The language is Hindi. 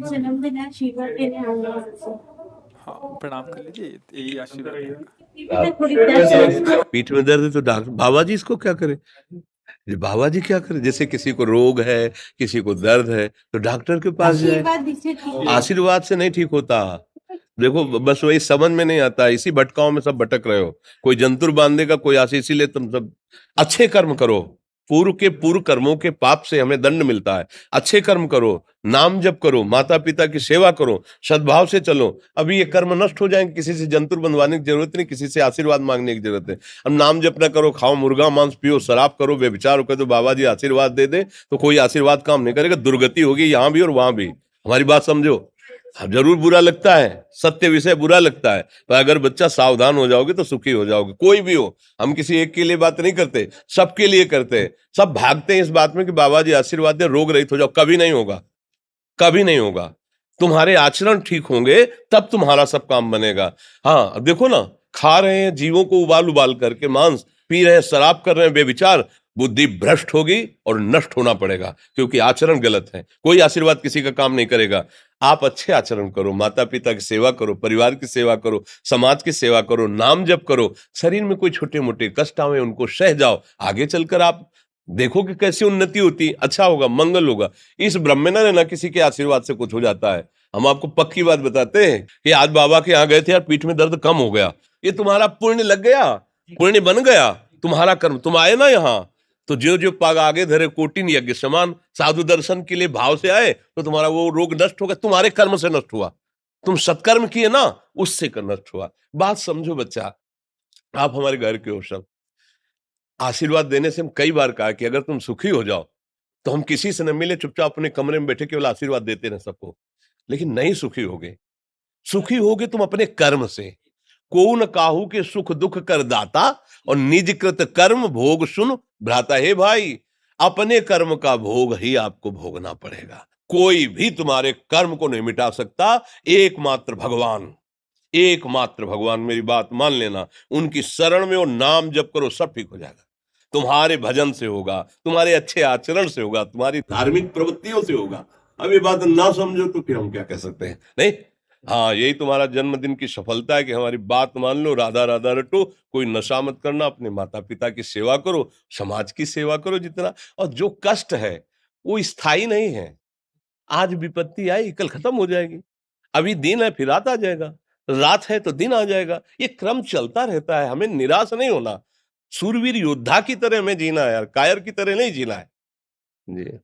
जन्मदिन है, आशीर्वाद देने आऊंगा आपसे। हाँ, प्रणाम कर लीजिए, यही आशीर्वाद रहेगा। थोड़ी दर्द पीठ में दर्द है तो डॉक्टर बाबा जी इसको क्या करे? ये बाबा जी क्या करे? जैसे किसी को रोग है, किसी को दर्द है तो डॉक्टर के पास जाए। आशीर्वाद दीजिए, ठीक है। आशीर्वाद से नहीं ठीक होता। देखो बस वही समझ में नहीं आता, इसी भटकाओं में सब भटक रहे हो। कोई जंतुर बांधेगा, कोई आशीष, इसीलिए तुम सब अच्छे कर्म करो। पूर्व के पूर्व कर्मों के पाप से हमें दंड मिलता है। अच्छे कर्म करो, नाम जप करो, माता पिता की सेवा करो, सद्भाव से चलो। अभी ये कर्म नष्ट हो जाएंगे, किसी से जंतुर बंधवाने की जरूरत नहीं, किसी से आशीर्वाद मांगने की जरूरत है। अब नाम जप ना करो, खाओ मुर्गा मांस, पियो शराब, करो व्यभिचार करो, तो बाबा जी आशीर्वाद दे दे तो कोई आशीर्वाद काम नहीं करेगा। दुर्गति होगी यहाँ भी और वहां भी। हमारी बात समझो। अब जरूर बुरा लगता है, सत्य विषय बुरा लगता है, पर अगर बच्चा सावधान हो जाओगे तो सुखी हो जाओगे। कोई भी हो, हम किसी एक के लिए बात नहीं करते, सबके लिए करते हैं। सब भागते हैं इस बात में कि बाबा जी आशीर्वाद दे, रोग रहित हो जाओ। कभी नहीं होगा, कभी नहीं होगा। तुम्हारे आचरण ठीक होंगे तब तुम्हारा सब काम बनेगा। हाँ, अब देखो ना, खा रहे हैं जीवों को उबाल उबाल करके मांस, पी रहे हैं शराब, कर रहे हैं बेविचार। बुद्धि भ्रष्ट होगी और नष्ट होना पड़ेगा, क्योंकि आचरण गलत है। कोई आशीर्वाद किसी का काम नहीं करेगा। आप अच्छे आचरण करो, माता पिता की सेवा करो, परिवार की सेवा करो, समाज की सेवा करो, नाम जप करो। शरीर में कोई छोटे मोटे कष्ट आवे उनको सह जाओ। आगे चलकर आप देखो कि कैसी उन्नति होती, अच्छा होगा, मंगल होगा। इस ब्रह्म में ना किसी के आशीर्वाद से कुछ हो जाता है। हम आपको पक्की बात बताते हैं कि आज बाबा के यहाँ गए थे यार, पीठ में दर्द कम हो गया। ये तुम्हारा पुण्य लग गया, पुण्य बन गया, तुम्हारा कर्म। तुम आए ना यहाँ, तो जो जो पाग आगे धरे कोटिन यज्ञ समान, साधु दर्शन के लिए भाव से आए तो तुम्हारा वो रोग नष्ट हो गया। तुम्हारे कर्म से नष्ट हुआ, तुम सत्कर्म किए ना, उससे कर नष्ट हुआ। बात समझो बच्चा, आप हमारे घर के हो सब। आशीर्वाद देने से हम कई बार कहा कि अगर तुम सुखी हो जाओ तो हम किसी से न मिले, चुपचाप अपने कमरे में बैठे केवल आशीर्वाद देते रहे सबको। लेकिन नहीं सुखी होगे। सुखी होगे तुम अपने कर्म से। को न काहू के सुख दुख कर दाता, और निज कृत कर्म भोग सुन भ्राता। हे भाई, अपने कर्म का भोग ही आपको भोगना पड़ेगा। कोई भी तुम्हारे कर्म को नहीं मिटा सकता, एकमात्र भगवान। एकमात्र भगवान, मेरी बात मान लेना। उनकी शरण में और नाम जप करो, सब ठीक हो जाएगा। तुम्हारे भजन से होगा, तुम्हारे अच्छे आचरण से होगा, तुम्हारी धार्मिक प्रवृत्तियों से होगा। अब ये बात ना समझो तो फिर हम क्या कह सकते हैं? नहीं, हाँ, यही तुम्हारा जन्मदिन की सफलता है कि हमारी बात मान लो, राधा राधा रटो, कोई नशा मत करना, अपने माता पिता की सेवा करो, समाज की सेवा करो जितना। और जो कष्ट है वो स्थायी नहीं है। आज विपत्ति आई, कल खत्म हो जाएगी। अभी दिन है, फिर रात आ जाएगा, रात है तो दिन आ जाएगा। ये क्रम चलता रहता है, हमें निराश नहीं होना। सूरवीर योद्धा की तरह हमें जीना है यार, कायर की तरह नहीं जीना है। जी।